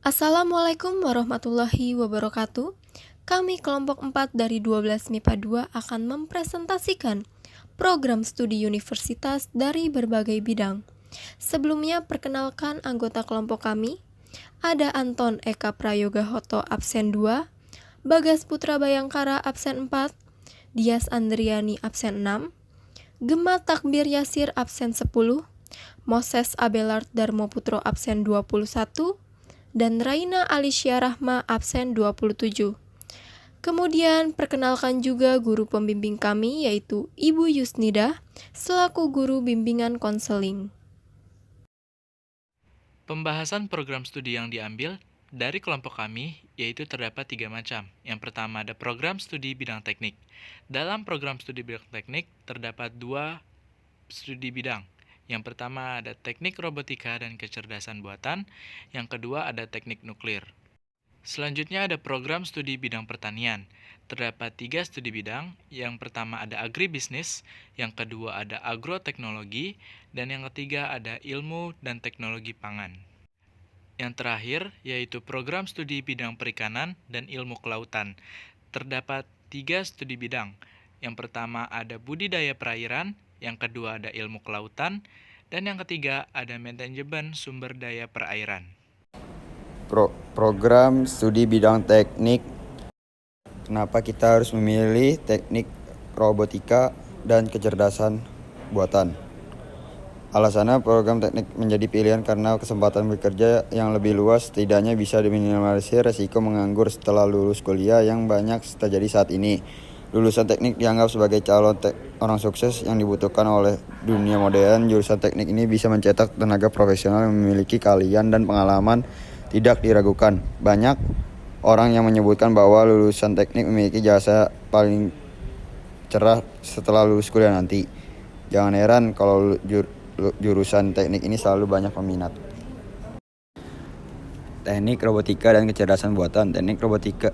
Assalamualaikum warahmatullahi wabarakatuh. Kami kelompok 4 dari 12 MIPA 2 akan mempresentasikan program studi universitas dari berbagai bidang. Sebelumnya perkenalkan anggota kelompok kami. Ada Anton Eka Prayoga Hoto absen 2, Bagas Putra Bayangkara absen 4, Dias Andriani absen 6, Gema Takbir Yasir absen 10, Moses Abelard Darmo Putro absen 21, dan Raina Alicia Rahma absen 27. Kemudian perkenalkan juga guru pembimbing kami yaitu Ibu Yusnida selaku guru bimbingan konseling. Pembahasan program studi yang diambil dari kelompok kami yaitu terdapat 3 macam. Yang pertama ada program studi bidang teknik. Dalam program studi bidang teknik terdapat 2 studi bidang. Yang pertama ada teknik robotika dan kecerdasan buatan, yang kedua ada teknik nuklir. Selanjutnya ada program studi bidang pertanian. Terdapat 3 studi bidang, yang pertama ada agribisnis, yang kedua ada agroteknologi, dan yang ketiga ada ilmu dan teknologi pangan. Yang terakhir yaitu program studi bidang perikanan dan ilmu kelautan. Terdapat 3 studi bidang. Yang pertama ada budidaya perairan, yang kedua ada ilmu kelautan, dan yang ketiga ada manajemen sumber daya perairan. Program studi bidang teknik. Kenapa kita harus memilih teknik robotika dan kecerdasan buatan? Alasannya program teknik menjadi pilihan karena kesempatan bekerja yang lebih luas, setidaknya bisa diminimalisir resiko menganggur setelah lulus kuliah yang banyak terjadi saat ini. Lulusan teknik dianggap sebagai calon orang sukses yang dibutuhkan oleh dunia modern. Jurusan teknik ini bisa mencetak tenaga profesional yang memiliki keahlian dan pengalaman tidak diragukan. Banyak orang yang menyebutkan bahwa lulusan teknik memiliki jasa paling cerah setelah lulus kuliah nanti. Jangan heran kalau jurusan teknik ini selalu banyak peminat. Teknik robotika dan kecerdasan buatan. Teknik robotika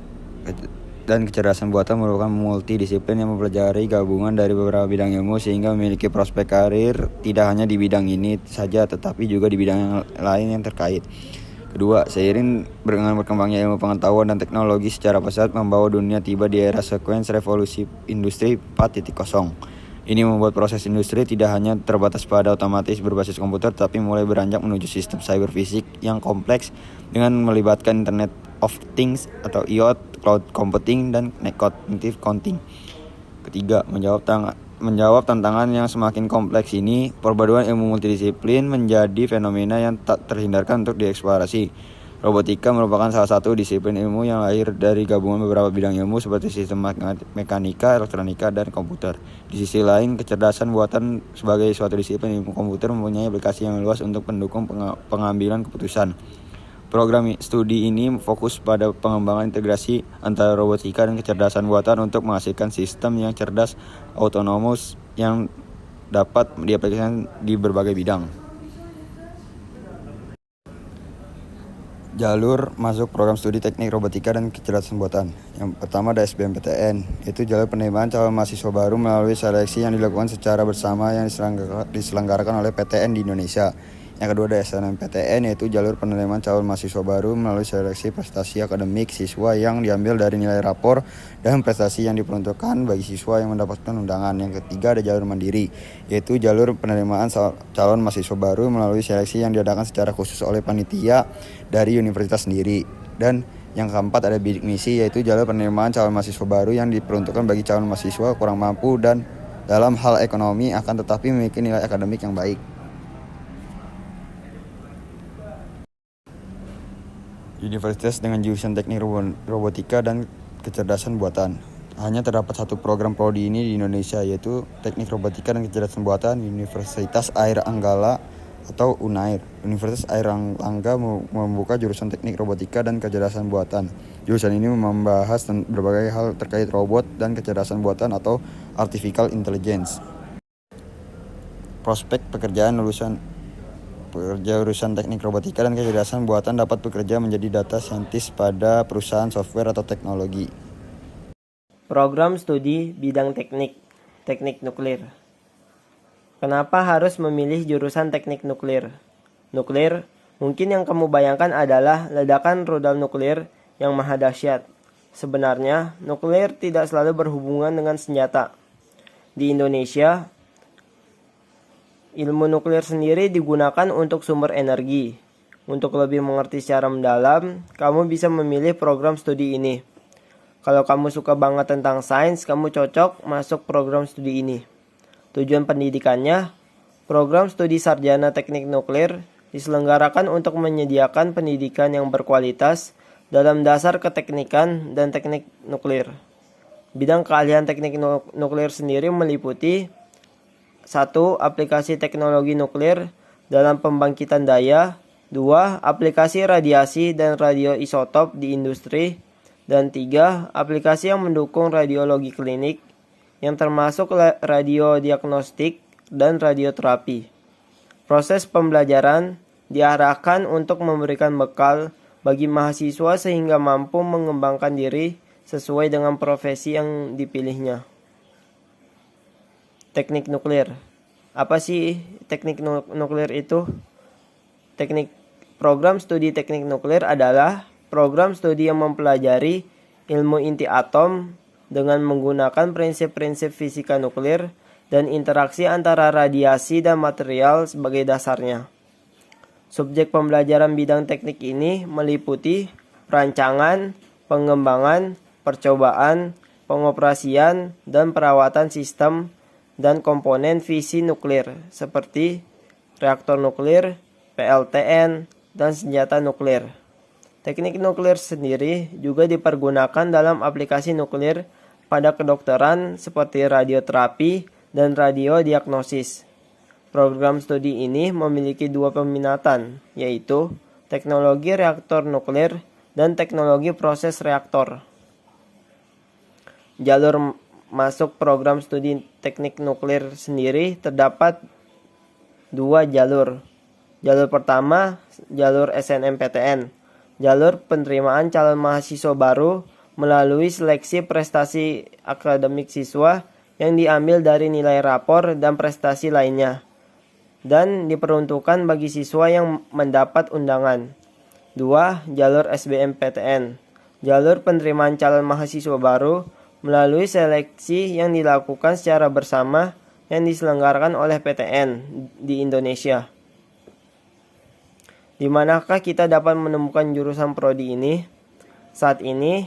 dan kecerdasan buatan merupakan multidisiplin yang mempelajari gabungan dari beberapa bidang ilmu sehingga memiliki prospek karir tidak hanya di bidang ini saja tetapi juga di bidang yang lain yang terkait. Kedua, seiring dengan berkembangnya ilmu pengetahuan dan teknologi secara pesat membawa dunia tiba di era sekuens revolusi industri 4.0. Ini membuat proses industri tidak hanya terbatas pada otomatis berbasis komputer, tapi mulai beranjak menuju sistem cyber fisik yang kompleks dengan melibatkan Internet of Things atau IoT, cloud computing, dan cognitive counting. Ketiga, menjawab tantangan yang semakin kompleks ini, perpaduan ilmu multidisiplin menjadi fenomena yang tak terhindarkan untuk dieksplorasi. Robotika merupakan salah satu disiplin ilmu yang lahir dari gabungan beberapa bidang ilmu seperti sistem mekanika, elektronika, dan komputer. Di sisi lain, kecerdasan buatan sebagai suatu disiplin ilmu komputer mempunyai aplikasi yang luas untuk mendukung pengambilan keputusan. Program studi ini fokus pada pengembangan integrasi antara robotika dan kecerdasan buatan untuk menghasilkan sistem yang cerdas, autonomous, yang dapat diaplikasikan di berbagai bidang. Jalur masuk program studi teknik robotika dan kecerdasan buatan. Yang pertama ada SBMPTN, yaitu jalur penerimaan calon mahasiswa baru melalui seleksi yang dilakukan secara bersama yang diselenggarakan oleh PTN di Indonesia. Yang kedua ada SNMPTN, yaitu jalur penerimaan calon mahasiswa baru melalui seleksi prestasi akademik siswa yang diambil dari nilai rapor dan prestasi yang diperuntukkan bagi siswa yang mendapatkan undangan. Yang ketiga ada jalur mandiri, yaitu jalur penerimaan calon mahasiswa baru melalui seleksi yang diadakan secara khusus oleh panitia dari universitas sendiri. Dan yang keempat ada bidik misi, yaitu jalur penerimaan calon mahasiswa baru yang diperuntukkan bagi calon mahasiswa kurang mampu dan dalam hal ekonomi akan tetapi memiliki nilai akademik yang baik. Universitas dengan jurusan teknik robotika dan kecerdasan buatan. Hanya terdapat satu program prodi ini di Indonesia, yaitu teknik robotika dan kecerdasan buatan Universitas Air Anggala atau UNAIR. Universitas Air Langga membuka jurusan teknik robotika dan kecerdasan buatan. Jurusan ini membahas berbagai hal terkait robot dan kecerdasan buatan atau artificial intelligence. Prospek pekerjaan pekerja urusan teknik robotika dan kecerdasan buatan dapat bekerja menjadi data scientist pada perusahaan software atau teknologi. Program studi bidang teknik nuklir. Kenapa harus memilih jurusan teknik nuklir? Nuklir Mungkin yang kamu bayangkan adalah ledakan rudal nuklir yang maha dahsyat. Sebenarnya, nuklir tidak selalu berhubungan dengan senjata. Di Indonesia, ilmu nuklir sendiri digunakan untuk sumber energi. Untuk lebih mengerti secara mendalam, kamu bisa memilih program studi ini. Kalau kamu suka banget tentang sains, kamu cocok masuk program studi ini. Tujuan pendidikannya, program studi sarjana teknik nuklir diselenggarakan untuk menyediakan pendidikan yang berkualitas dalam dasar keteknikan dan teknik nuklir. Bidang keahlian teknik nuklir sendiri meliputi 1. Aplikasi teknologi nuklir dalam pembangkitan daya. 2. Aplikasi radiasi dan radioisotop di industri. Dan 3. Aplikasi yang mendukung radiologi klinik yang termasuk radiodiagnostik dan radioterapi. Proses pembelajaran diarahkan untuk memberikan bekal bagi mahasiswa sehingga mampu mengembangkan diri sesuai dengan profesi yang dipilihnya. Teknik nuklir. Apa sih teknik nuklir itu? Program studi teknik nuklir adalah program studi yang mempelajari ilmu inti atom dengan menggunakan prinsip-prinsip fisika nuklir dan interaksi antara radiasi dan material sebagai dasarnya. Subjek pembelajaran bidang teknik ini meliputi perancangan, pengembangan, percobaan, pengoperasian, dan perawatan sistem dan komponen fisi nuklir seperti reaktor nuklir, PLTN, dan senjata nuklir. Teknik nuklir sendiri juga dipergunakan dalam aplikasi nuklir pada kedokteran seperti radioterapi dan radiodiagnosis. Program studi ini memiliki 2 peminatan, yaitu teknologi reaktor nuklir dan teknologi proses reaktor. Jalur masuk program studi teknik nuklir sendiri terdapat 2 jalur. Jalur pertama, jalur SNMPTN. Jalur penerimaan calon mahasiswa baru melalui seleksi prestasi akademik siswa yang diambil dari nilai rapor dan prestasi lainnya, dan diperuntukkan bagi siswa yang mendapat undangan. 2. Jalur SBMPTN. Jalur penerimaan calon mahasiswa baru melalui seleksi yang dilakukan secara bersama yang diselenggarakan oleh PTN di Indonesia. Di manakah kita dapat menemukan jurusan prodi ini? Saat ini,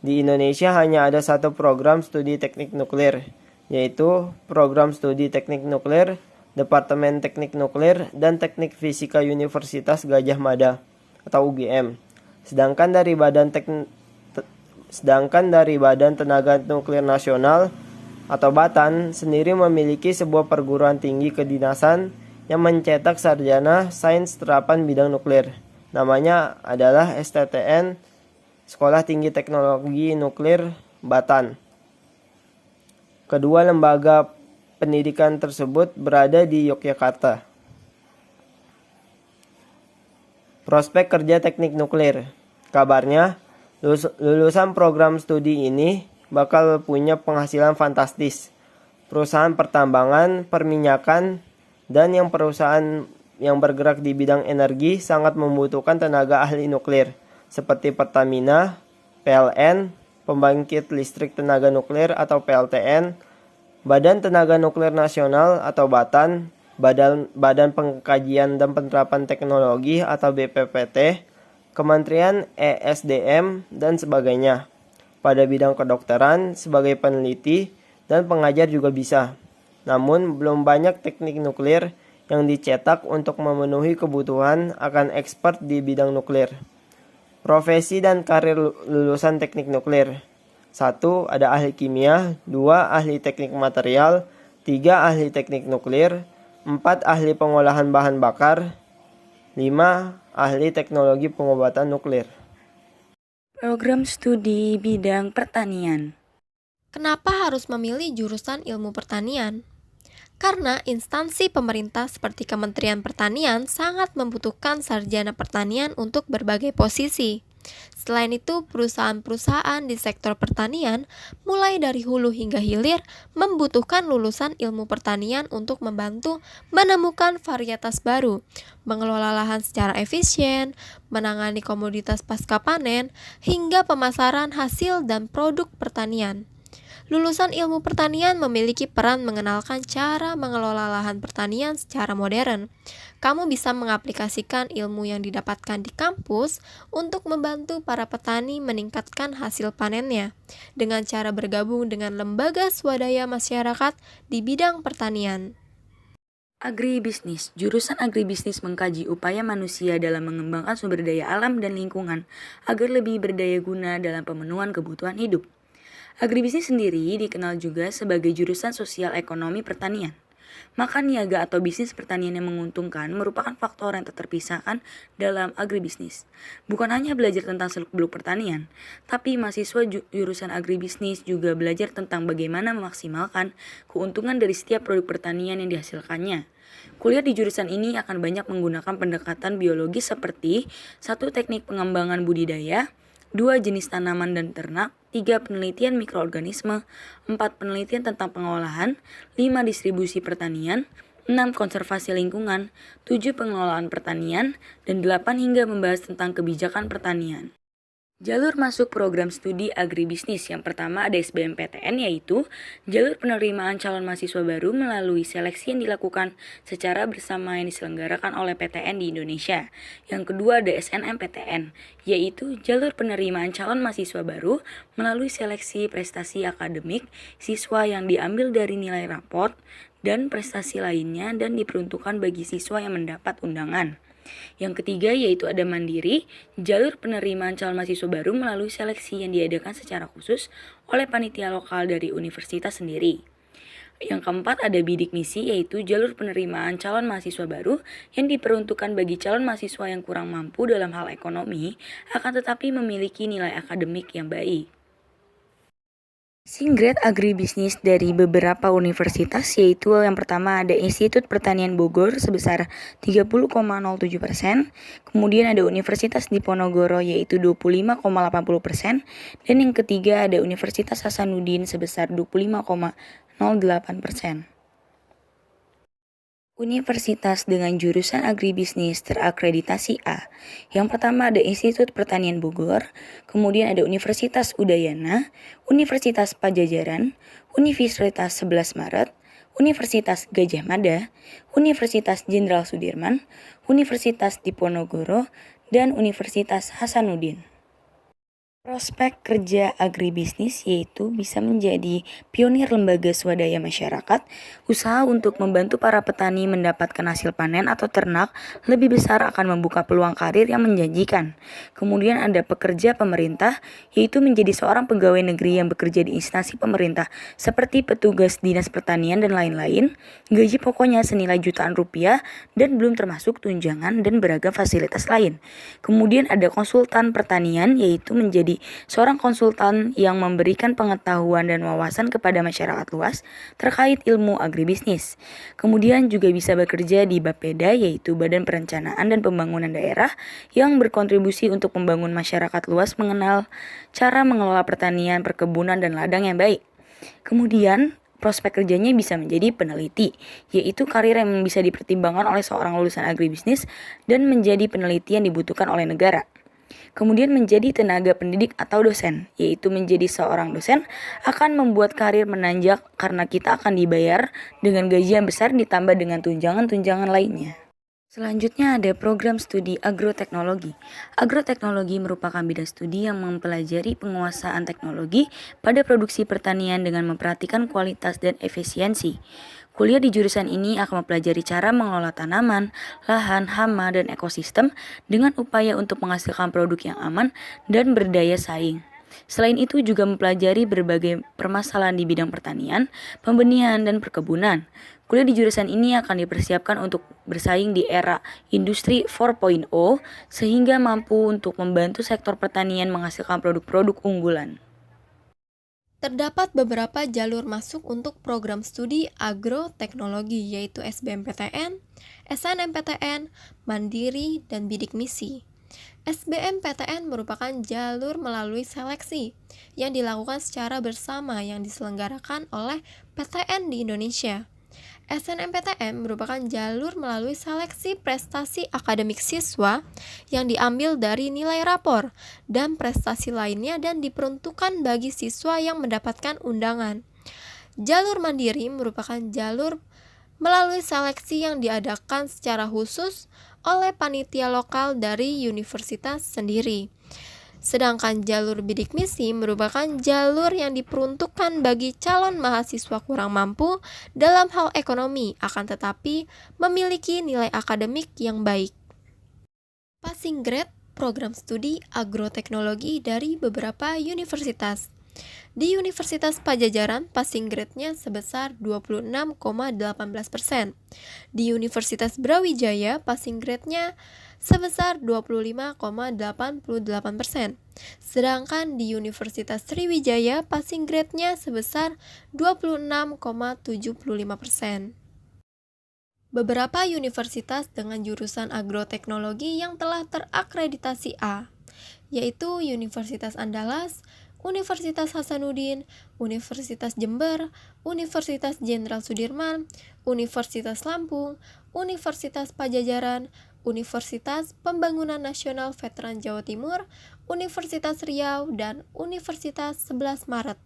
di Indonesia hanya ada 1 program studi teknik nuklir, yaitu program studi teknik nuklir, Departemen Teknik Nuklir dan Teknik Fisika Universitas Gadjah Mada atau UGM. Sedangkan dari Badan Tenaga Nuklir Nasional atau BATN sendiri memiliki sebuah perguruan tinggi kedinasan yang mencetak sarjana sains terapan bidang nuklir. Namanya adalah STTN, Sekolah Tinggi Teknologi Nuklir BATN. Kedua lembaga pendidikan tersebut berada di Yogyakarta. Prospek kerja teknik nuklir. Kabarnya, lulusan program studi ini bakal punya penghasilan fantastis. Perusahaan pertambangan, perminyakan, dan perusahaan yang bergerak di bidang energi sangat membutuhkan tenaga ahli nuklir, seperti Pertamina, PLN, Pembangkit Listrik Tenaga Nuklir atau PLTN, Badan Tenaga Nuklir Nasional atau BATN, Badan Pengkajian dan Penerapan Teknologi atau BPPT, Kementerian ESDM, dan sebagainya. Pada bidang kedokteran, sebagai peneliti dan pengajar juga bisa. Namun, belum banyak teknik nuklir yang dicetak untuk memenuhi kebutuhan akan expert di bidang nuklir. Profesi dan karir lulusan teknik nuklir. 1. Ada ahli kimia. 2. Ahli teknik material. 3. Ahli teknik nuklir. 4. Ahli pengolahan bahan bakar. 5. Ahli teknologi pengobatan nuklir. Program studi bidang pertanian. Kenapa harus memilih jurusan ilmu pertanian? Karena instansi pemerintah seperti Kementerian Pertanian sangat membutuhkan sarjana pertanian untuk berbagai posisi. Selain itu, perusahaan-perusahaan di sektor pertanian, mulai dari hulu hingga hilir, membutuhkan lulusan ilmu pertanian untuk membantu menemukan varietas baru, mengelola lahan secara efisien, menangani komoditas pasca panen, hingga pemasaran hasil dan produk pertanian. Lulusan ilmu pertanian memiliki peran mengenalkan cara mengelola lahan pertanian secara modern. Kamu bisa mengaplikasikan ilmu yang didapatkan di kampus untuk membantu para petani meningkatkan hasil panennya dengan cara bergabung dengan lembaga swadaya masyarakat di bidang pertanian. Agribisnis. Jurusan agribisnis mengkaji upaya manusia dalam mengembangkan sumber daya alam dan lingkungan agar lebih berdaya guna dalam pemenuhan kebutuhan hidup. Agribisnis sendiri dikenal juga sebagai jurusan sosial ekonomi pertanian. Maka niaga atau bisnis pertanian yang menguntungkan merupakan faktor yang tak terpisahkan dalam agribisnis. Bukan hanya belajar tentang seluk-beluk pertanian, tapi mahasiswa jurusan agribisnis juga belajar tentang bagaimana memaksimalkan keuntungan dari setiap produk pertanian yang dihasilkannya. Kuliah di jurusan ini akan banyak menggunakan pendekatan biologis seperti 1. Teknik pengembangan budidaya, 2. Jenis tanaman dan ternak, 3. Penelitian mikroorganisme, 4. Penelitian tentang pengolahan, 5. Distribusi pertanian, 6. Konservasi lingkungan, 7. Pengelolaan pertanian, dan 8. Hingga membahas tentang kebijakan pertanian. Jalur masuk program studi agribisnis yang pertama ada SBMPTN, yaitu jalur penerimaan calon mahasiswa baru melalui seleksi yang dilakukan secara bersama yang diselenggarakan oleh PTN di Indonesia. Yang kedua ada SNMPTN, yaitu jalur penerimaan calon mahasiswa baru melalui seleksi prestasi akademik siswa yang diambil dari nilai raport dan prestasi lainnya dan diperuntukkan bagi siswa yang mendapat undangan. Yang ketiga yaitu ada mandiri, jalur penerimaan calon mahasiswa baru melalui seleksi yang diadakan secara khusus oleh panitia lokal dari universitas sendiri. Yang keempat ada bidik misi, yaitu jalur penerimaan calon mahasiswa baru yang diperuntukkan bagi calon mahasiswa yang kurang mampu dalam hal ekonomi akan tetapi memiliki nilai akademik yang baik. Singgrade agribisnis dari beberapa universitas, yaitu yang pertama ada Institut Pertanian Bogor sebesar 30,07%, kemudian ada Universitas Diponegoro yaitu 25,80%, dan yang ketiga ada Universitas Hasanuddin sebesar 25,08%. Universitas dengan jurusan agribisnis terakreditasi A. Yang pertama ada Institut Pertanian Bogor, kemudian ada Universitas Udayana, Universitas Pajajaran, Universitas 11 Maret, Universitas Gadjah Mada, Universitas Jenderal Sudirman, Universitas Diponegoro, dan Universitas Hasanuddin. Prospek kerja agribisnis yaitu bisa menjadi pionir lembaga swadaya masyarakat, usaha untuk membantu para petani mendapatkan hasil panen atau ternak lebih besar akan membuka peluang karir yang menjanjikan. Kemudian ada pekerja pemerintah, yaitu menjadi seorang pegawai negeri yang bekerja di instansi pemerintah seperti petugas dinas pertanian dan lain-lain, gaji pokoknya senilai jutaan rupiah dan belum termasuk tunjangan dan beragam fasilitas lain. Kemudian ada konsultan pertanian, yaitu menjadi seorang konsultan yang memberikan pengetahuan dan wawasan kepada masyarakat luas terkait ilmu agribisnis. Kemudian juga bisa bekerja di Bapeda, yaitu Badan Perencanaan dan Pembangunan Daerah, yang berkontribusi untuk membangun masyarakat luas mengenal cara mengelola pertanian, perkebunan, dan ladang yang baik. Kemudian prospek kerjanya bisa menjadi peneliti, yaitu karir yang bisa dipertimbangkan oleh seorang lulusan agribisnis dan menjadi peneliti yang dibutuhkan oleh negara. Kemudian menjadi tenaga pendidik atau dosen, yaitu menjadi seorang dosen akan membuat karir menanjak karena kita akan dibayar dengan gaji yang besar ditambah dengan tunjangan-tunjangan lainnya. Selanjutnya ada program studi agroteknologi. Agroteknologi merupakan bidang studi yang mempelajari penguasaan teknologi pada produksi pertanian dengan memperhatikan kualitas dan efisiensi. Kuliah di jurusan ini akan mempelajari cara mengelola tanaman, lahan, hama, dan ekosistem dengan upaya untuk menghasilkan produk yang aman dan berdaya saing. Selain itu juga mempelajari berbagai permasalahan di bidang pertanian, pembenihan, dan perkebunan. Kuliah di jurusan ini akan dipersiapkan untuk bersaing di era industri 4.0 sehingga mampu untuk membantu sektor pertanian menghasilkan produk-produk unggulan. Terdapat beberapa jalur masuk untuk program studi agroteknologi, yaitu SBMPTN, SNMPTN, Mandiri, dan Bidik Misi. SBMPTN merupakan jalur melalui seleksi yang dilakukan secara bersama yang diselenggarakan oleh PTN di Indonesia. SNMPTN merupakan jalur melalui seleksi prestasi akademik siswa yang diambil dari nilai rapor dan prestasi lainnya dan diperuntukkan bagi siswa yang mendapatkan undangan. Jalur mandiri merupakan jalur melalui seleksi yang diadakan secara khusus oleh panitia lokal dari universitas sendiri. Sedangkan jalur bidik misi merupakan jalur yang diperuntukkan bagi calon mahasiswa kurang mampu dalam hal ekonomi, akan tetapi memiliki nilai akademik yang baik. Passing grade program studi agroteknologi dari beberapa universitas. Di Universitas Padjadjaran, passing grade-nya sebesar 26,18%. Di Universitas Brawijaya, passing grade-nya sebesar 25,88%. Sedangkan di Universitas Sriwijaya, passing grade-nya sebesar 26,75%. Beberapa universitas dengan jurusan agroteknologi yang telah terakreditasi A, yaitu Universitas Andalas, Universitas Hasanuddin, Universitas Jember, Universitas Jenderal Sudirman, Universitas Lampung, Universitas Padjadjaran, Universitas Pembangunan Nasional Veteran Jawa Timur, Universitas Riau, dan Universitas 11 Maret.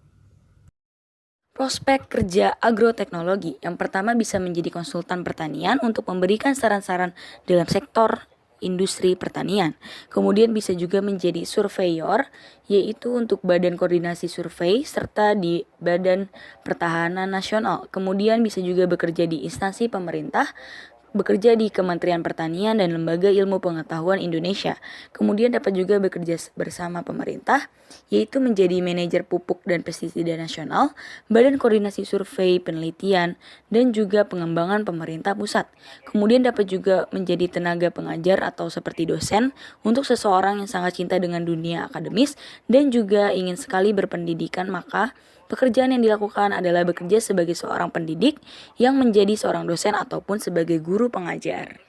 Prospek kerja agroteknologi yang pertama bisa menjadi konsultan pertanian untuk memberikan saran-saran dalam sektor industri pertanian. Kemudian bisa juga menjadi surveyor, yaitu untuk Badan Koordinasi Survei serta di Badan Pertahanan Nasional. Kemudian bisa juga bekerja di instansi pemerintah, bekerja di Kementerian Pertanian dan Lembaga Ilmu Pengetahuan Indonesia. Kemudian dapat juga bekerja bersama pemerintah, yaitu menjadi manajer pupuk dan pestisida nasional, Badan Koordinasi Survei Penelitian, dan juga pengembangan pemerintah pusat. Kemudian dapat juga menjadi tenaga pengajar atau seperti dosen untuk seseorang yang sangat cinta dengan dunia akademis dan juga ingin sekali berpendidikan, maka pekerjaan yang dilakukan adalah bekerja sebagai seorang pendidik yang menjadi seorang dosen ataupun sebagai guru pengajar.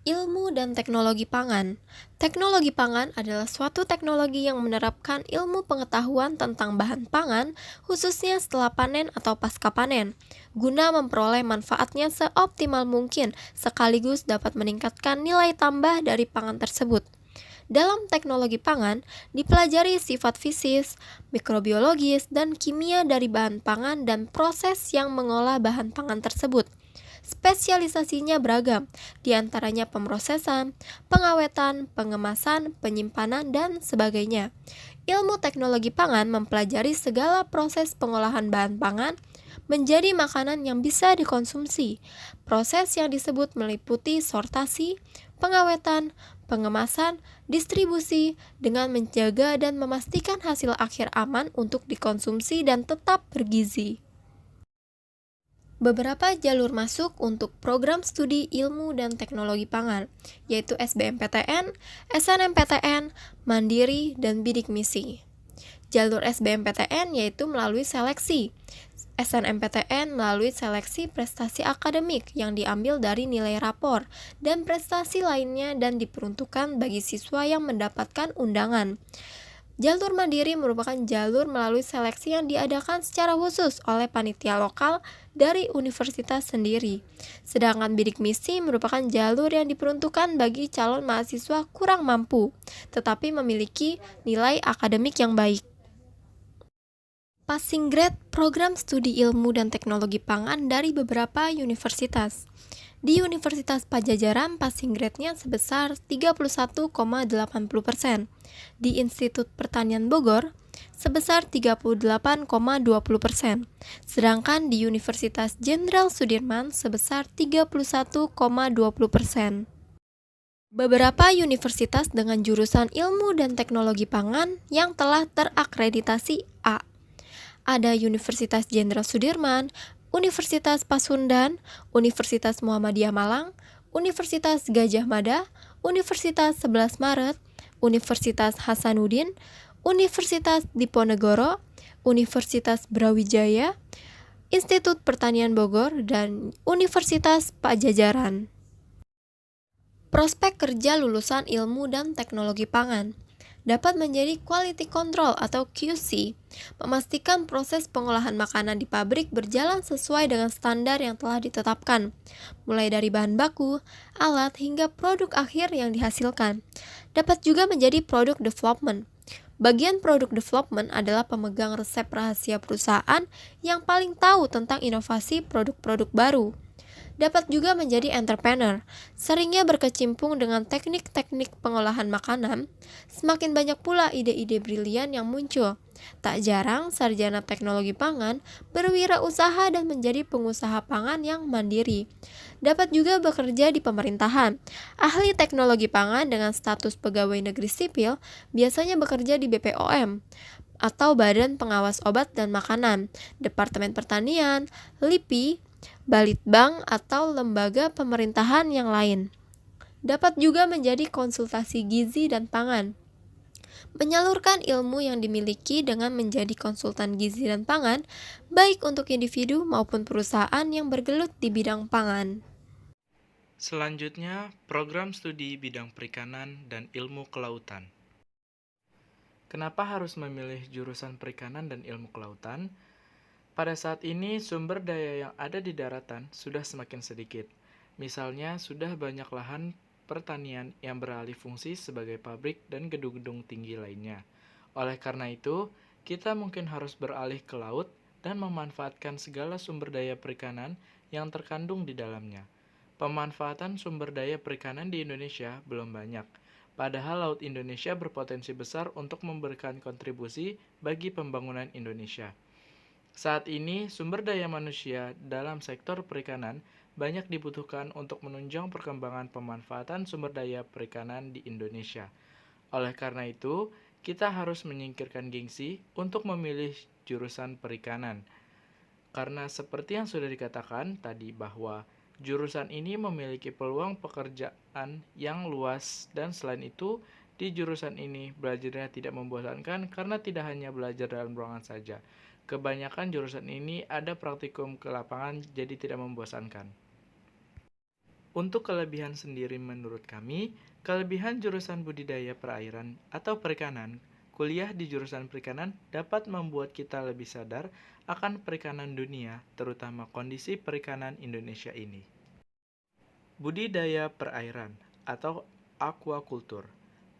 Ilmu dan teknologi pangan. Teknologi pangan adalah suatu teknologi yang menerapkan ilmu pengetahuan tentang bahan pangan, khususnya setelah panen atau pasca panen, guna memperoleh manfaatnya seoptimal mungkin, sekaligus dapat meningkatkan nilai tambah dari pangan tersebut. Dalam teknologi pangan, dipelajari sifat fisis, mikrobiologis, dan kimia dari bahan pangan dan proses yang mengolah bahan pangan tersebut. Spesialisasinya beragam, diantaranya pemrosesan, pengawetan, pengemasan, penyimpanan, dan sebagainya. Ilmu teknologi pangan mempelajari segala proses pengolahan bahan pangan menjadi makanan yang bisa dikonsumsi. Proses yang disebut meliputi sortasi, pengawetan, pengemasan, distribusi, dengan menjaga dan memastikan hasil akhir aman untuk dikonsumsi dan tetap bergizi. Beberapa jalur masuk untuk program studi ilmu dan teknologi pangan, yaitu SBMPTN, SNMPTN, Mandiri, dan Bidik Misi. Jalur SBMPTN yaitu melalui seleksi, SNMPTN melalui seleksi prestasi akademik yang diambil dari nilai rapor dan prestasi lainnya dan diperuntukkan bagi siswa yang mendapatkan undangan. Jalur mandiri merupakan jalur melalui seleksi yang diadakan secara khusus oleh panitia lokal dari universitas sendiri. Sedangkan bidik misi merupakan jalur yang diperuntukkan bagi calon mahasiswa kurang mampu, tetapi memiliki nilai akademik yang baik. Passing grade program studi ilmu dan teknologi pangan dari beberapa universitas. Di Universitas Padjadjaran, passing grade-nya sebesar 31,80%. Di Institut Pertanian Bogor, sebesar 38,20%. Sedangkan di Universitas Jenderal Sudirman, sebesar 31,20%. Beberapa universitas dengan jurusan ilmu dan teknologi pangan yang telah terakreditasi A. Ada Universitas Jenderal Sudirman, Universitas Pasundan, Universitas Muhammadiyah Malang, Universitas Gadjah Mada, Universitas 11 Maret, Universitas Hasanuddin, Universitas Diponegoro, Universitas Brawijaya, Institut Pertanian Bogor, dan Universitas Padjadjaran. Prospek kerja lulusan ilmu dan teknologi pangan dapat menjadi quality control atau QC, memastikan proses pengolahan makanan di pabrik berjalan sesuai dengan standar yang telah ditetapkan, mulai dari bahan baku, alat, hingga produk akhir yang dihasilkan. Dapat juga menjadi product development. Bagian product development adalah pemegang resep rahasia perusahaan yang paling tahu tentang inovasi produk-produk baru. Dapat juga menjadi entrepreneur, seringnya berkecimpung dengan teknik-teknik pengolahan makanan. Semakin banyak pula ide-ide brilian yang muncul. Tak jarang sarjana teknologi pangan berwirausaha dan menjadi pengusaha pangan yang mandiri. Dapat juga bekerja di pemerintahan. Ahli teknologi pangan dengan status pegawai negeri sipil biasanya bekerja di BPOM atau Badan Pengawas Obat dan Makanan, Departemen Pertanian, LIPI, Balitbank, atau lembaga pemerintahan yang lain. Dapat juga menjadi konsultasi gizi dan pangan. Menyalurkan ilmu yang dimiliki dengan menjadi konsultan gizi dan pangan, baik untuk individu maupun perusahaan yang bergelut di bidang pangan. Selanjutnya, program studi bidang perikanan dan ilmu kelautan. Kenapa harus memilih jurusan perikanan dan ilmu kelautan? Pada saat ini, sumber daya yang ada di daratan sudah semakin sedikit. Misalnya, sudah banyak lahan pertanian yang beralih fungsi sebagai pabrik dan gedung-gedung tinggi lainnya. Oleh karena itu, kita mungkin harus beralih ke laut dan memanfaatkan segala sumber daya perikanan yang terkandung di dalamnya. Pemanfaatan sumber daya perikanan di Indonesia belum banyak, padahal Laut Indonesia berpotensi besar untuk memberikan kontribusi bagi pembangunan Indonesia. Saat ini, sumber daya manusia dalam sektor perikanan banyak dibutuhkan untuk menunjang perkembangan pemanfaatan sumber daya perikanan di Indonesia. Oleh karena itu, kita harus menyingkirkan gengsi untuk memilih jurusan perikanan. Karena seperti yang sudah dikatakan tadi bahwa jurusan ini memiliki peluang pekerjaan yang luas dan selain itu, di jurusan ini belajarnya tidak membosankan karena tidak hanya belajar dalam ruangan saja. Kebanyakan jurusan ini ada praktikum ke lapangan, jadi tidak membosankan. Untuk kelebihan sendiri menurut kami, kelebihan jurusan budidaya perairan atau perikanan, kuliah di jurusan perikanan dapat membuat kita lebih sadar akan perikanan dunia, terutama kondisi perikanan Indonesia ini. Budidaya perairan atau aquaculture.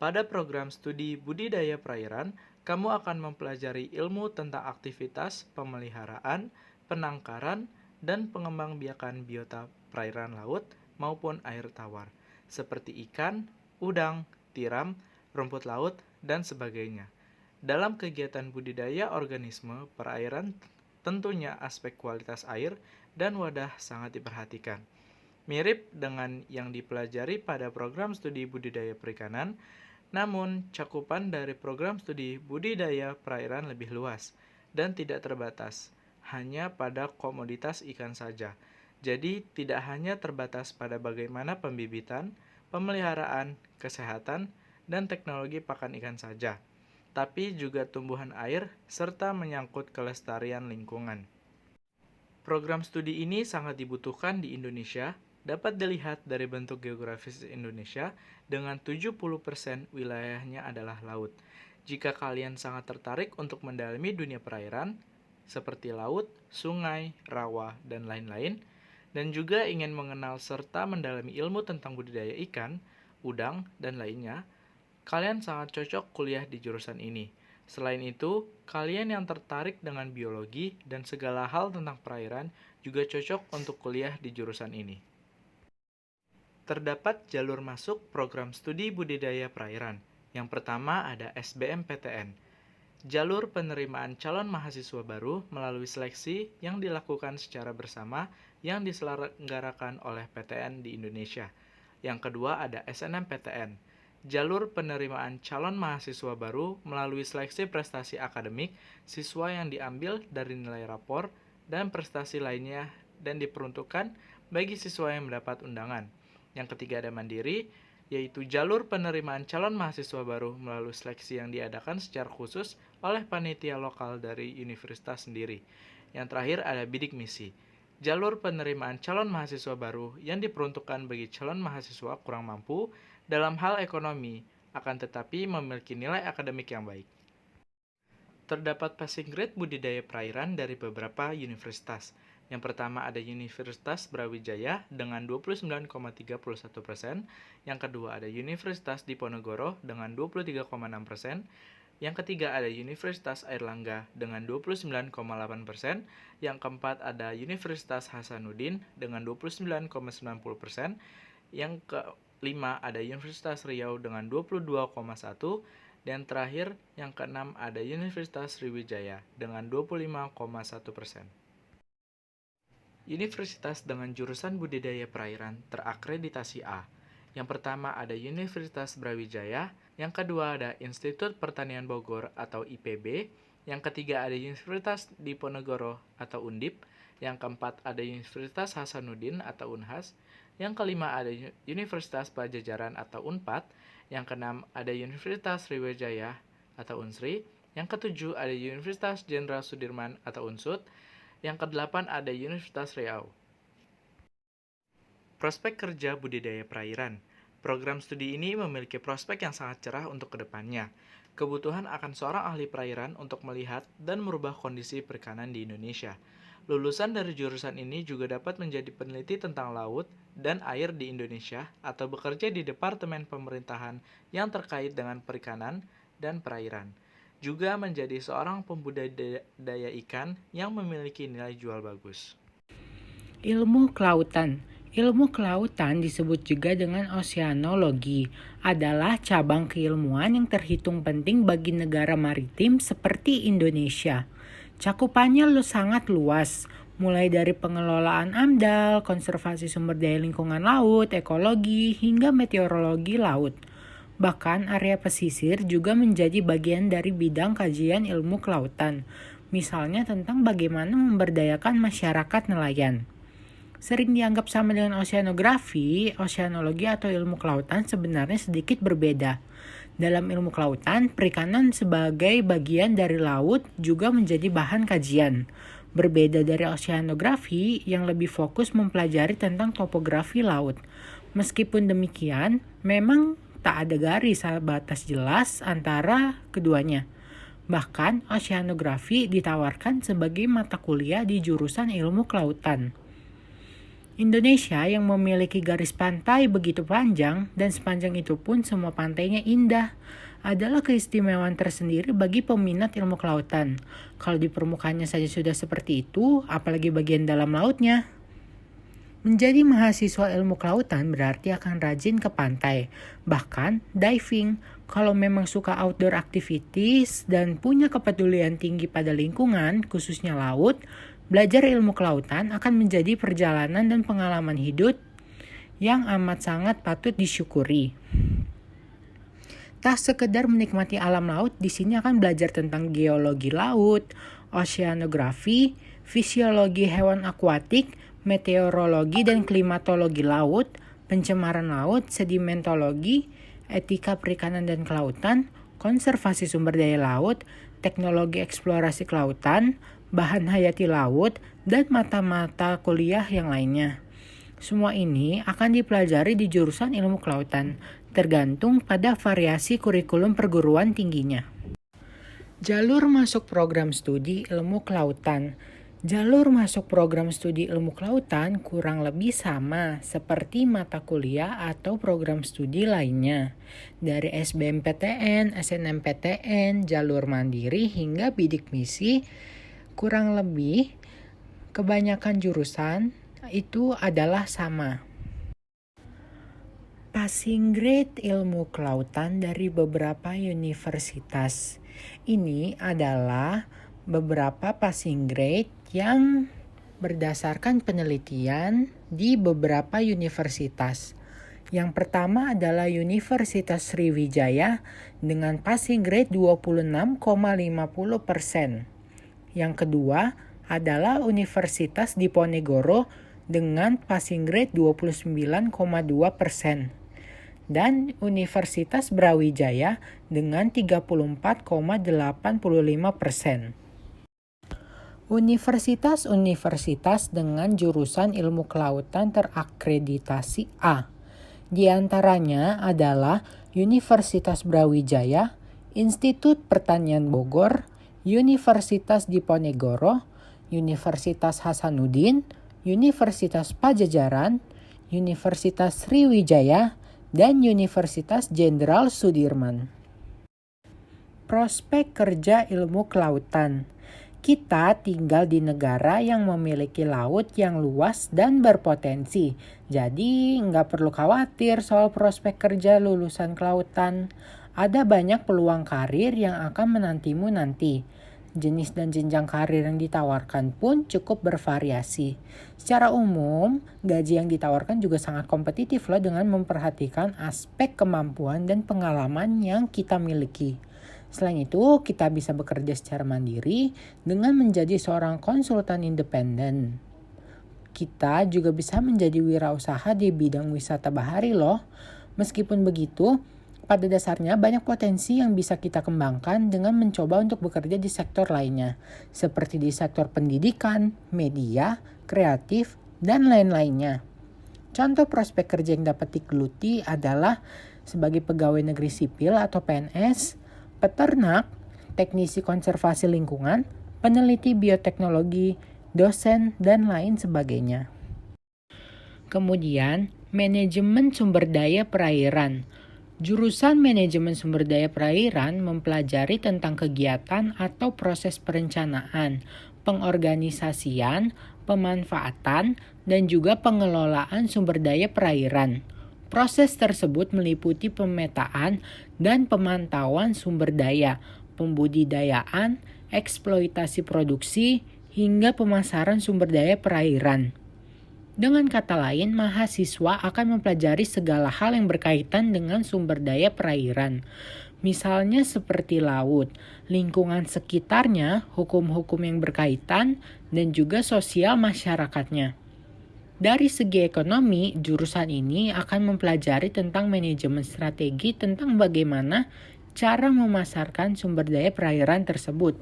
Pada program studi budidaya perairan, kamu akan mempelajari ilmu tentang aktivitas pemeliharaan, penangkaran, dan pengembangbiakan biota perairan laut maupun air tawar, seperti ikan, udang, tiram, rumput laut, dan sebagainya. Dalam kegiatan budidaya organisme perairan, tentunya aspek kualitas air dan wadah sangat diperhatikan. Mirip dengan yang dipelajari pada program studi budidaya perikanan, namun, cakupan dari program studi budidaya perairan lebih luas dan tidak terbatas, hanya pada komoditas ikan saja. Jadi, tidak hanya terbatas pada bagaimana pembibitan, pemeliharaan, kesehatan, dan teknologi pakan ikan saja, tapi juga tumbuhan air serta menyangkut kelestarian lingkungan. Program studi ini sangat dibutuhkan di Indonesia, dapat dilihat dari bentuk geografis Indonesia dengan 70% wilayahnya adalah laut. Jika kalian sangat tertarik untuk mendalami dunia perairan, seperti laut, sungai, rawa, dan lain-lain, dan juga ingin mengenal serta mendalami ilmu tentang budidaya ikan, udang, dan lainnya, kalian sangat cocok kuliah di jurusan ini. Selain itu, kalian yang tertarik dengan biologi dan segala hal tentang perairan juga cocok untuk kuliah di jurusan ini. Terdapat jalur masuk program studi budidaya perairan. Yang pertama ada SBMPTN. Jalur penerimaan calon mahasiswa baru melalui seleksi yang dilakukan secara bersama yang diselenggarakan oleh PTN di Indonesia. Yang kedua ada SNMPTN. Jalur penerimaan calon mahasiswa baru melalui seleksi prestasi akademik siswa yang diambil dari nilai rapor dan prestasi lainnya dan diperuntukkan bagi siswa yang mendapat undangan. Yang ketiga ada mandiri, yaitu jalur penerimaan calon mahasiswa baru melalui seleksi yang diadakan secara khusus oleh panitia lokal dari universitas sendiri. Yang terakhir ada bidik misi. jalur penerimaan calon mahasiswa baru yang diperuntukkan bagi calon mahasiswa kurang mampu dalam hal ekonomi, akan tetapi memiliki nilai akademik yang baik. Terdapat passing grade budidaya perairan dari beberapa universitas. Yang pertama ada Universitas Brawijaya dengan 29,31%, yang kedua ada Universitas Diponegoro dengan 23,6%, yang ketiga ada Universitas Airlangga dengan 29,8%, yang keempat ada Universitas Hasanuddin dengan 29,90%, yang kelima ada Universitas Riau dengan 22,1%, dan terakhir yang keenam ada Universitas Sriwijaya dengan 25,1%. Universitas dengan jurusan budidaya perairan terakreditasi A. Yang pertama ada Universitas Brawijaya, yang kedua ada Institut Pertanian Bogor atau IPB, yang ketiga ada Universitas Diponegoro atau Undip, yang keempat ada Universitas Hasanuddin atau Unhas, yang kelima ada Universitas Pajajaran atau Unpad, yang keenam ada Universitas Sriwijaya atau Unsri, yang ketujuh ada Universitas Jenderal Sudirman atau Unsud, yang kedelapan ada Universitas Riau. Prospek kerja budidaya perairan. Program studi ini memiliki prospek yang sangat cerah untuk kedepannya. Kebutuhan akan seorang ahli perairan untuk melihat dan merubah kondisi perikanan di Indonesia. Lulusan dari jurusan ini juga dapat menjadi peneliti tentang laut dan air di Indonesia atau bekerja di Departemen Pemerintahan yang terkait dengan perikanan dan perairan. Juga menjadi seorang pembudidaya ikan yang memiliki nilai jual bagus. Ilmu kelautan. Ilmu kelautan disebut juga dengan oseanologi, adalah cabang keilmuan yang terhitung penting bagi negara maritim seperti Indonesia. Cakupannya sangat luas, mulai dari pengelolaan AMDAL, konservasi sumber daya lingkungan laut, ekologi, hingga meteorologi laut. Bahkan area pesisir juga menjadi bagian dari bidang kajian ilmu kelautan, misalnya tentang bagaimana memberdayakan masyarakat nelayan. Sering dianggap sama dengan oseanografi, oseanologi atau ilmu kelautan sebenarnya sedikit berbeda. Dalam ilmu kelautan, perikanan sebagai bagian dari laut juga menjadi bahan kajian. Berbeda dari oseanografi yang lebih fokus mempelajari tentang topografi laut. Meskipun demikian, memang tak ada garis batas jelas antara keduanya. Bahkan, oseanografi ditawarkan sebagai mata kuliah di jurusan ilmu kelautan. Indonesia yang memiliki garis pantai begitu panjang dan sepanjang itu pun semua pantainya indah adalah keistimewaan tersendiri bagi peminat ilmu kelautan. Kalau di permukaannya saja sudah seperti itu, apalagi bagian dalam lautnya. Menjadi mahasiswa ilmu kelautan berarti akan rajin ke pantai, bahkan diving. Kalau memang suka outdoor activities dan punya kepedulian tinggi pada lingkungan, khususnya laut, belajar ilmu kelautan akan menjadi perjalanan dan pengalaman hidup yang amat sangat patut disyukuri. Tak sekedar menikmati alam laut, di sini akan belajar tentang geologi laut, oceanografi, fisiologi hewan akuatik, meteorologi dan klimatologi laut, pencemaran laut, sedimentologi, etika perikanan dan kelautan, konservasi sumber daya laut, teknologi eksplorasi kelautan, bahan hayati laut, dan mata-mata kuliah yang lainnya. Semua ini akan dipelajari di jurusan ilmu kelautan, tergantung pada variasi kurikulum perguruan tingginya. Jalur masuk program studi ilmu kelautan. Jalur masuk program studi ilmu kelautan kurang lebih sama seperti mata kuliah atau program studi lainnya. Dari SBMPTN, SNMPTN, jalur mandiri hingga bidik misi, kurang lebih kebanyakan jurusan itu adalah sama. Passing grade ilmu kelautan dari beberapa universitas. Ini adalah beberapa passing grade yang berdasarkan penelitian di beberapa universitas. Yang pertama adalah Universitas Sriwijaya dengan passing grade 26,50%. Yang kedua adalah Universitas Diponegoro dengan passing grade 29,2%. Dan Universitas Brawijaya dengan 34,85%. Universitas-universitas dengan jurusan ilmu kelautan terakreditasi A. Di antaranya adalah Universitas Brawijaya, Institut Pertanian Bogor, Universitas Diponegoro, Universitas Hasanuddin, Universitas Pajajaran, Universitas Sriwijaya, dan Universitas Jenderal Sudirman. Prospek kerja ilmu kelautan. Kita tinggal di negara yang memiliki laut yang luas dan berpotensi. Jadi nggak perlu khawatir soal prospek kerja lulusan kelautan. Ada banyak peluang karir yang akan menantimu nanti. Jenis dan jenjang karir yang ditawarkan pun cukup bervariasi. Secara umum, gaji yang ditawarkan juga sangat kompetitif loh dengan memperhatikan aspek kemampuan dan pengalaman yang kita miliki. Selain itu, kita bisa bekerja secara mandiri dengan menjadi seorang konsultan independen. Kita juga bisa menjadi wirausaha di bidang wisata bahari loh. Meskipun begitu, pada dasarnya banyak potensi yang bisa kita kembangkan dengan mencoba untuk bekerja di sektor lainnya, seperti di sektor pendidikan, media, kreatif, dan lain-lainnya. Contoh prospek kerja yang dapat digeluti adalah sebagai pegawai negeri sipil atau PNS, peternak, teknisi konservasi lingkungan, peneliti bioteknologi, dosen, dan lain sebagainya. Kemudian, manajemen sumber daya perairan. Jurusan manajemen sumber daya perairan mempelajari tentang kegiatan atau proses perencanaan, pengorganisasian, pemanfaatan, dan juga pengelolaan sumber daya perairan. Proses tersebut meliputi pemetaan dan pemantauan sumber daya, pembudidayaan, eksploitasi produksi, hingga pemasaran sumber daya perairan. Dengan kata lain, mahasiswa akan mempelajari segala hal yang berkaitan dengan sumber daya perairan. Misalnya seperti laut, lingkungan sekitarnya, hukum-hukum yang berkaitan, dan juga sosial masyarakatnya. Dari segi ekonomi, jurusan ini akan mempelajari tentang manajemen strategi tentang bagaimana cara memasarkan sumber daya perairan tersebut.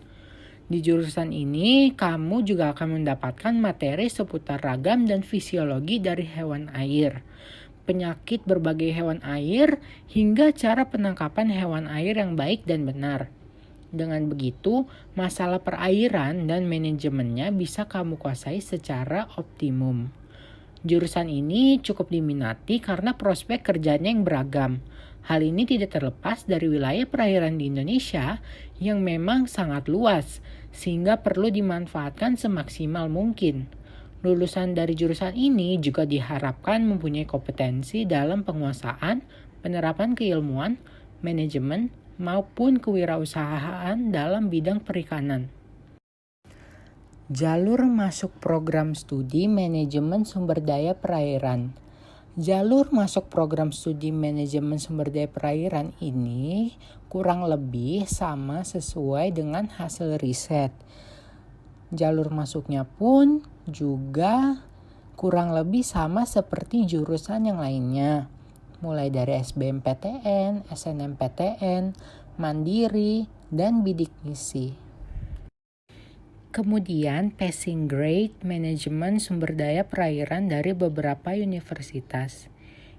Di jurusan ini, kamu juga akan mendapatkan materi seputar ragam dan fisiologi dari hewan air, penyakit berbagai hewan air, hingga cara penangkapan hewan air yang baik dan benar. Dengan begitu, masalah perairan dan manajemennya bisa kamu kuasai secara optimum. Jurusan ini cukup diminati karena prospek kerjanya yang beragam. Hal ini tidak terlepas dari wilayah perairan di Indonesia yang memang sangat luas, sehingga perlu dimanfaatkan semaksimal mungkin. Lulusan dari jurusan ini juga diharapkan mempunyai kompetensi dalam penguasaan, penerapan keilmuan, manajemen, maupun kewirausahaan dalam bidang perikanan. Jalur masuk program studi manajemen sumber daya perairan. Jalur masuk program studi manajemen sumber daya perairan ini kurang lebih sama sesuai dengan hasil riset. Jalur masuknya pun juga kurang lebih sama seperti jurusan yang lainnya. Mulai dari SBMPTN, SNMPTN, Mandiri, dan Bidik Misi. Kemudian passing grade manajemen sumber daya perairan dari beberapa universitas.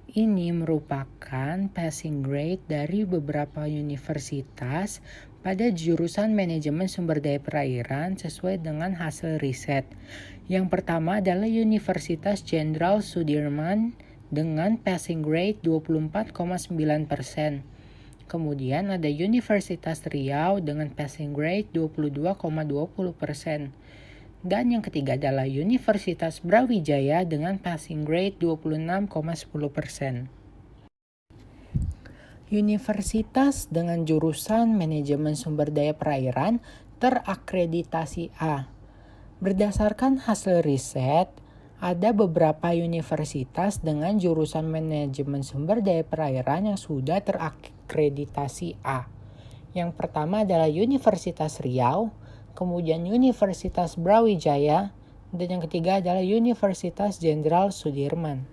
Ini merupakan passing grade dari beberapa universitas pada jurusan manajemen sumber daya perairan sesuai dengan hasil riset. Yang pertama adalah Universitas Jenderal Sudirman dengan passing grade 24,9%. Kemudian ada Universitas Riau dengan passing grade 22,20%. Dan yang ketiga adalah Universitas Brawijaya dengan passing grade 26,10%. Universitas dengan jurusan manajemen sumber daya perairan terakreditasi A. Berdasarkan hasil riset, ada beberapa universitas dengan jurusan manajemen sumber daya perairan yang sudah terakreditasi A. Yang pertama adalah Universitas Riau, kemudian Universitas Brawijaya, dan yang ketiga adalah Universitas Jenderal Sudirman.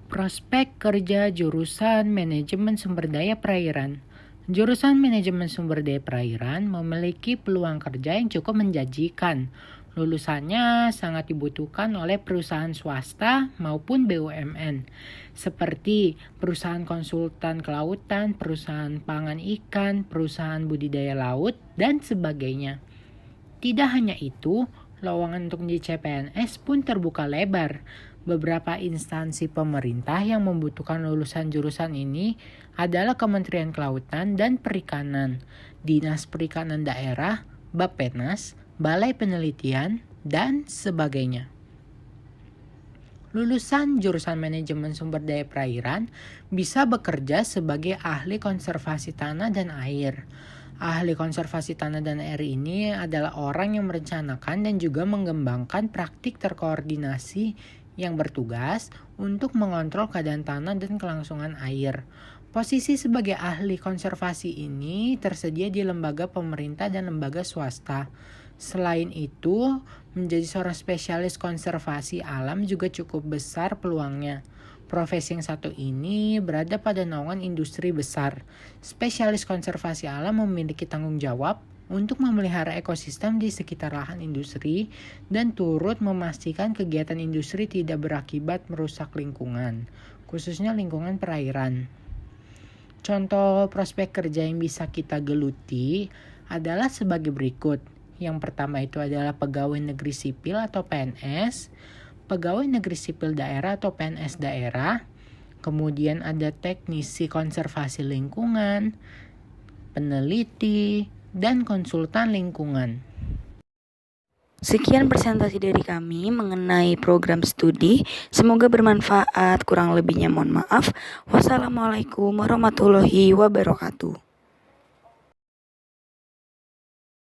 Prospek kerja jurusan manajemen sumber daya perairan. Jurusan Manajemen Sumber Daya Perairan memiliki peluang kerja yang cukup menjanjikan. Lulusannya sangat dibutuhkan oleh perusahaan swasta maupun BUMN, seperti perusahaan konsultan kelautan, perusahaan pangan ikan, perusahaan budidaya laut, dan sebagainya. Tidak hanya itu, lowongan untuk menjadi CPNS pun terbuka lebar. Beberapa instansi pemerintah yang membutuhkan lulusan jurusan ini adalah Kementerian Kelautan dan Perikanan, Dinas Perikanan Daerah, Bappenas, Balai Penelitian, dan sebagainya. Lulusan jurusan Manajemen Sumber Daya Perairan bisa bekerja sebagai ahli konservasi tanah dan air. Ahli konservasi tanah dan air ini adalah orang yang merencanakan dan juga mengembangkan praktik terkoordinasi yang bertugas untuk mengontrol keadaan tanah dan kelangsungan air. Posisi sebagai ahli konservasi ini tersedia di lembaga pemerintah dan lembaga swasta. Selain itu, menjadi seorang spesialis konservasi alam juga cukup besar peluangnya. Profesi yang satu ini berada pada naungan industri besar. Spesialis konservasi alam memiliki tanggung jawab untuk memelihara ekosistem di sekitar lahan industri dan turut memastikan kegiatan industri tidak berakibat merusak lingkungan, khususnya lingkungan perairan. Contoh prospek kerja yang bisa kita geluti adalah sebagai berikut. Yang pertama itu adalah pegawai negeri sipil atau PNS, pegawai negeri sipil daerah atau PNS daerah, kemudian ada teknisi konservasi lingkungan, peneliti, dan konsultan lingkungan. Sekian presentasi dari kami mengenai program studi. Semoga bermanfaat. Kurang lebihnya mohon maaf. Wassalamualaikum warahmatullahi wabarakatuh.